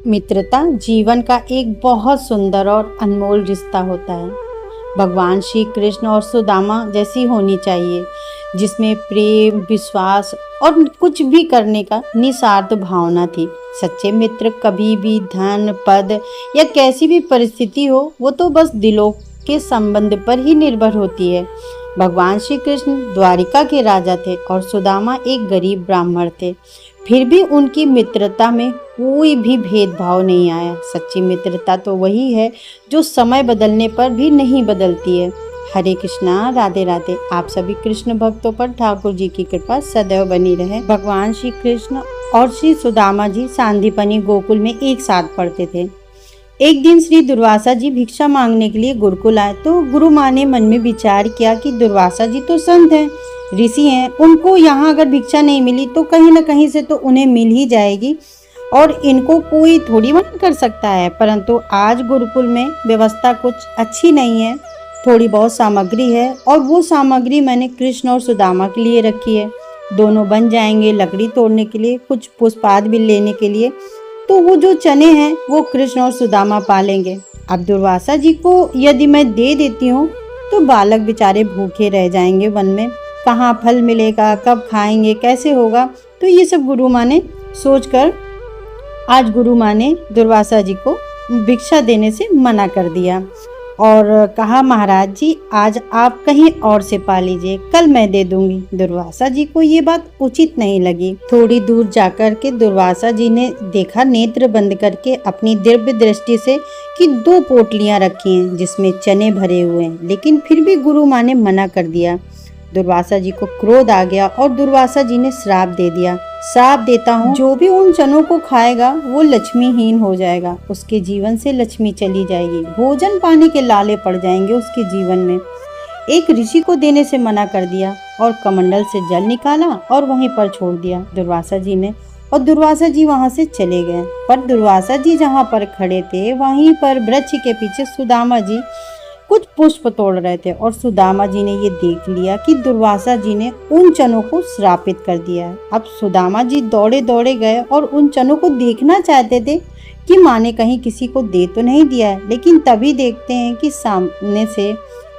मित्रता जीवन का एक बहुत सुंदर और अनमोल रिश्ता होता है। भगवान श्री कृष्ण और सुदामा जैसी होनी चाहिए, जिसमें प्रेम, विश्वास और कुछ भी करने का निस्वार्थ भावना थी। सच्चे मित्र कभी भी धन, पद या कैसी भी परिस्थिति हो, वो तो बस दिलों के संबंध पर ही निर्भर होती है। भगवान श्री कृष्ण द्वारिका के राजा थे और सुदामा एक गरीब ब्राह्मण थे। फिर भी उनकी मित्रता में कोई भी भेदभाव नहीं आया। सच्ची मित्रता तो वही है जो समय बदलने पर भी नहीं बदलती है। हरे कृष्णा, राधे राधे। आप सभी कृष्ण भक्तों पर ठाकुर जी की कृपा सदैव बनी रहे। भगवान श्री कृष्ण और श्री सुदामा जी सांदीपनी गोकुल में एक साथ पढ़ते थे। एक दिन श्री दुर्वासा जी भिक्षा मांगने के लिए गुरुकुल आए तो गुरु माँ ने मन में विचार किया कि दुर्वासा जी तो संत हैं, ऋषि हैं, उनको यहाँ अगर भिक्षा नहीं मिली तो कहीं न कहीं से तो उन्हें मिल ही जाएगी और इनको कोई थोड़ी मना कर सकता है। परंतु आज गुरुकुल में व्यवस्था कुछ अच्छी नहीं है, थोड़ी बहुत सामग्री है और वो सामग्री मैंने कृष्ण और सुदामा के लिए रखी है। दोनों बन जाएंगे लकड़ी तोड़ने के लिए, कुछ पुष्पाद भी लेने के लिए। तो वो जो चने हैं वो कृष्ण और सुदामा पालेंगे। अब दुर्वासा जी को यदि मैं दे देती हूँ तो बालक बेचारे भूखे रह जाएंगे वन में, कहाँ फल मिलेगा, कब खाएंगे, कैसे होगा। तो ये सब गुरु माँ ने सोचकर आज गुरु माँ ने दुर्वासा जी को भिक्षा देने से मना कर दिया और कहा, महाराज जी आज आप कहीं और से पा लीजिए, कल मैं दे दूंगी। दुर्वासा जी को ये बात उचित नहीं लगी। थोड़ी दूर जाकर के दुर्वासा जी ने देखा नेत्र बंद करके अपनी दिव्य दृष्टि से कि 2 पोटलियां रखी हैं जिसमें चने भरे हुए हैं, लेकिन फिर भी गुरु माँ ने मना कर दिया। दुर्वासा जी को क्रोध आ गया और दुर्वासा जी ने श्राप दे दिया, श्राप देता हूँ जो भी उन चनों को खाएगा वो लक्ष्मीहीन हो जाएगा, उसके जीवन से लक्ष्मी चली जाएगी, भोजन पाने के लाले पड़ जाएंगे उसके जीवन में। एक ऋषि को देने से मना कर दिया और कमंडल से जल निकाला और वहीं पर छोड़ दिया दुर्वासा जी ने, और दुर्वासा जी वहां से चले गए। पर दुर्वासा जी जहाँ पर खड़े थे वहीं पर वृक्ष के पीछे सुदामा जी कुछ पुष्प तोड़ रहे थे और सुदामा जी ने ये देख लिया कि दुर्वासा जी ने उन चनों को श्रापित कर दिया है। अब सुदामा जी दौड़े दौड़े गए और उन चनों को देखना चाहते थे कि माँ ने कहीं किसी को दे तो नहीं दिया है, लेकिन तभी देखते हैं कि सामने से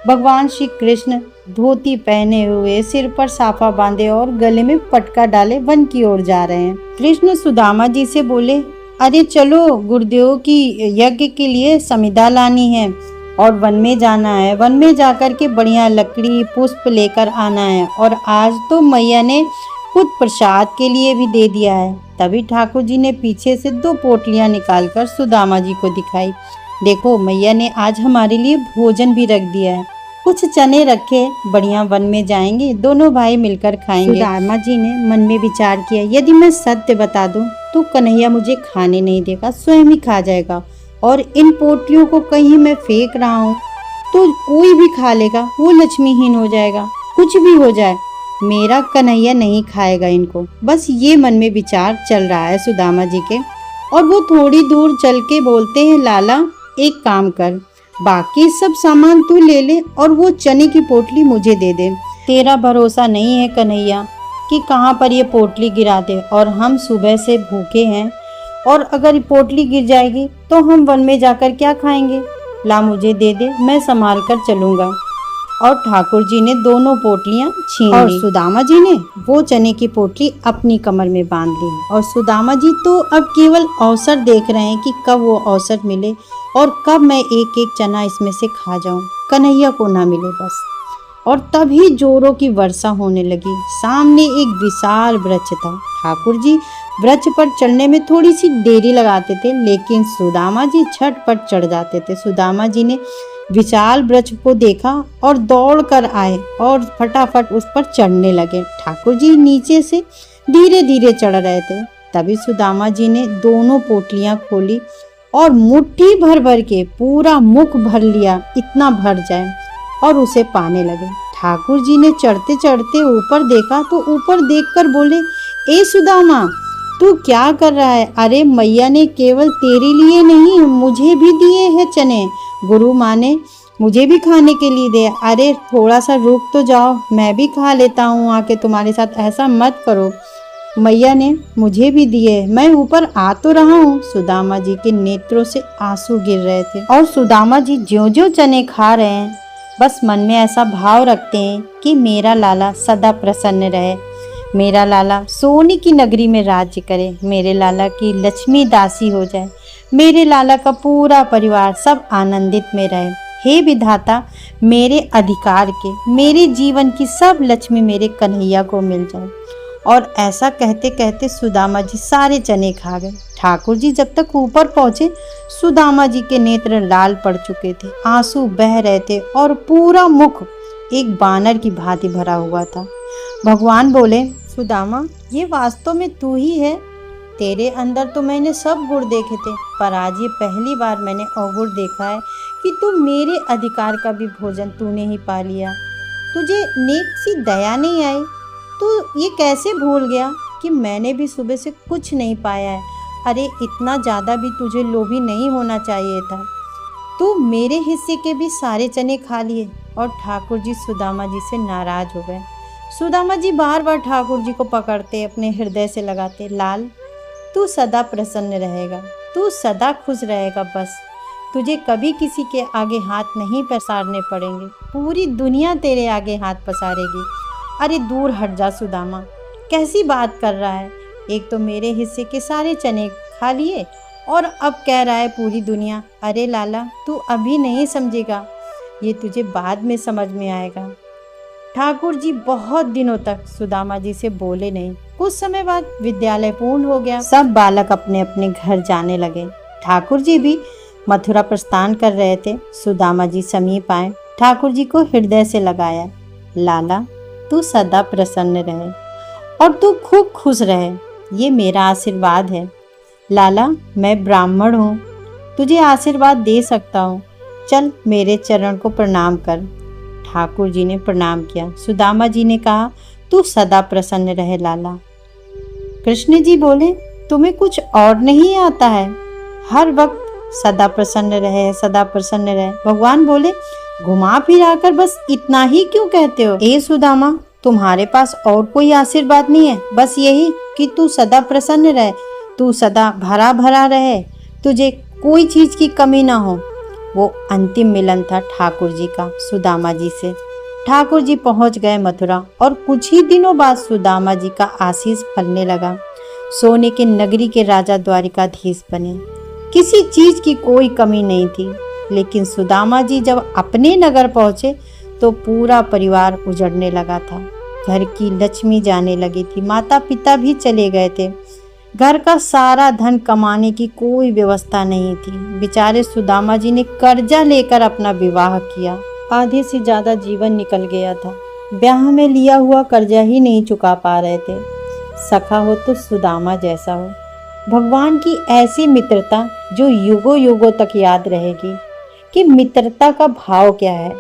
भगवान श्री कृष्ण धोती पहने हुए, सिर पर साफा बांधे और गले में पटका डाले वन की ओर जा रहे हैं। कृष्ण सुदामा जी से बोले, अरे चलो, गुरुदेव की यज्ञ के लिए समिधा लानी है और वन में जाना है, वन में जाकर के बढ़िया लकड़ी पुष्प लेकर आना है, और आज तो मैया ने खुद प्रसाद के लिए भी दे दिया है। तभी ठाकुर जी ने पीछे से 2 पोटलियां निकालकर सुदामा जी को दिखाई। देखो, मैया ने आज हमारे लिए भोजन भी रख दिया है, कुछ चने रखे, बढ़िया वन में जाएंगे, दोनों भाई मिलकर खाएंगे। सुदामा जी ने मन में विचार किया, यदि मैं सत्य बता दूं तो कन्हैया मुझे खाने नहीं देगा, स्वयं ही खा जाएगा, और इन पोटलियों को कहीं मैं फेंक रहा हूँ तो कोई भी खा लेगा, वो लक्ष्मीहीन हो जाएगा, कुछ भी हो जाए, मेरा कन्हैया नहीं खाएगा इनको। बस ये मन में विचार चल रहा है सुदामा जी के। और वो थोड़ी दूर चल के बोलते हैं, लाला एक काम कर, बाकी सब सामान तू ले ले और वो चने की पोटली मुझे दे दे। तेरा भरोसा नहीं है कन्हैया कि कहाँ पर ये पोटली गिरा दे, और हम सुबह से भूखे हैं, और अगर पोटली गिर जाएगी तो हम वन में जाकर क्या खाएंगे। ला मुझे दे दे, मैं संभाल कर चलूंगा। और ठाकुर जी ने दोनों पोटलियां छीन ली और सुदामा जी ने वो चने की पोटली अपनी कमर में बांध ली। और सुदामा जी तो अब केवल अवसर देख रहे हैं कि कब वो अवसर मिले और कब मैं एक एक चना इसमें से खा जाऊं, कन्हैया को ना मिले बस। और तभी जोरों की वर्षा होने लगी। सामने एक विशाल वृक्ष था। ठाकुर जी वृक्ष पर चढ़ने में थोड़ी सी देरी लगाते थे, लेकिन सुदामा जी झटपट चढ़ जाते थे। सुदामा जी ने विशाल वृक्ष को देखा और दौड़ कर आए और फटाफट उस पर चढ़ने लगे। ठाकुर जी नीचे से धीरे धीरे चढ़ रहे थे। तभी सुदामा जी ने दोनों पोटलियां खोली और मुट्ठी भर भर के पूरा मुख भर लिया, इतना भर जाए, और उसे पाने लगे। ठाकुर जी ने चढ़ते चढ़ते ऊपर देखा तो ऊपर देखकर बोले, ए सुदामा, तू क्या कर रहा है? अरे मैया ने केवल तेरे लिए नहीं मुझे भी दिए हैं चने, गुरु माँ ने मुझे भी खाने के लिए दिए। अरे थोड़ा सा रुक तो जाओ, मैं भी खा लेता हूँ आके तुम्हारे साथ, ऐसा मत करो। मैया ने मुझे भी दिए, मैं ऊपर आ तो रहा हूँ। सुदामा जी के नेत्रों से आंसू गिर रहे थे और सुदामा जी ज्यों-ज्यों चने खा रहे हैं, बस मन में ऐसा भाव रखते हैं कि मेरा लाला सदा प्रसन्न रहे, मेरा लाला सोने की नगरी में राज्य करे, मेरे लाला की लक्ष्मी दासी हो जाए, मेरे लाला का पूरा परिवार सब आनंदित में रहे। हे विधाता, मेरे अधिकार के, मेरे जीवन की सब लक्ष्मी मेरे कन्हैया को मिल जाए। और ऐसा कहते कहते सुदामा जी सारे चने खा गए। ठाकुर जी जब तक ऊपर पहुंचे, सुदामा जी के नेत्र लाल पड़ चुके थे, आंसू बह रहे थे और पूरा मुख एक बानर की भांति भरा हुआ था। भगवान बोले, सुदामा, ये वास्तव में तू ही है। तेरे अंदर तो मैंने सब गुण देखे थे, पर आज ये पहली बार मैंने अवगुण देखा है कि तू मेरे अधिकार का भी भोजन तूने ही पा लिया। तुझे नेक सी दया नहीं आई? तू ये कैसे भूल गया कि मैंने भी सुबह से कुछ नहीं पाया है? अरे इतना ज़्यादा भी तुझे लोभी नहीं होना चाहिए था। तू मेरे हिस्से के भी सारे चने खा लिए। और ठाकुर जी सुदामा जी से नाराज हो गए। सुदामा जी बार बार ठाकुर जी को पकड़ते, अपने हृदय से लगाते, लाल तू सदा प्रसन्न रहेगा, तू सदा खुश रहेगा, बस तुझे कभी किसी के आगे हाथ नहीं पसारने पड़ेंगे, पूरी दुनिया तेरे आगे हाथ पसारेगी। अरे दूर हट जा सुदामा, कैसी बात कर रहा है? एक तो मेरे हिस्से के सारे चने खा लिए और अब कह रहा है पूरी दुनिया। अरे लाला, तू अभी नहीं समझेगा, ये तुझे बाद में समझ में आएगा। ठाकुर जी बहुत दिनों तक सुदामा जी से बोले नहीं। कुछ समय बाद विद्यालय पूर्ण हो गया, सब बालक अपने अपने घर जाने लगे। ठाकुर जी भी मथुरा प्रस्थान कर रहे थे। सुदामा जी समीप आए, ठाकुर जी को हृदय से लगाया, लाला तू सदा प्रसन्न रहे और तू खूब खुश रहे, ये मेरा आशीर्वाद है। लाला, मैं ब्राह्मण हूँ, तुझे आशीर्वाद दे सकता हूँ, चल मेरे चरण को प्रणाम कर। ठाकुर जी ने प्रणाम किया। सुदामा जी ने कहा, तू सदा प्रसन्न रहे लाला। कृष्ण जी बोले, तुम्हें कुछ और नहीं आता है? हर वक्त सदा प्रसन्न रहे, सदा प्रसन्न रहे। भगवान बोले, घुमा फिरा कर बस इतना ही क्यों कहते हो? ए सुदामा, तुम्हारे पास और कोई आशीर्वाद नहीं है? बस यही कि तू सदा प्रसन्न रहे, तू सदा भरा भरा रहे, तुझे कोई चीज की कमी ना हो। वो अंतिम मिलन था ठाकुर जी का सुदामा जी से। ठाकुर जी पहुंच गए मथुरा और कुछ ही दिनों बाद सुदामा जी का आशीष फलने लगा। सोने के नगरी के राजा द्वारिकाधीश बने। किसी चीज की कोई कमी नहीं थी। लेकिन सुदामा जी जब अपने नगर पहुंचे तो पूरा परिवार उजड़ने लगा था। घर की लक्ष्मी जाने लगी थी, माता पिता भी चले गए थे, घर का सारा धन कमाने की कोई व्यवस्था नहीं थी। बेचारे सुदामा जी ने कर्जा लेकर अपना विवाह किया। आधे से ज्यादा जीवन निकल गया था। ब्याह में लिया हुआ कर्जा ही नहीं चुका पा रहे थे। सखा हो तो सुदामा जैसा हो। भगवान की ऐसी मित्रता जो युगों युगों तक याद रहेगी कि मित्रता का भाव क्या है।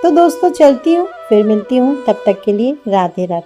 तो दोस्तों चलती हूँ, फिर मिलती हूँ, तब तक के लिए राधे राधे।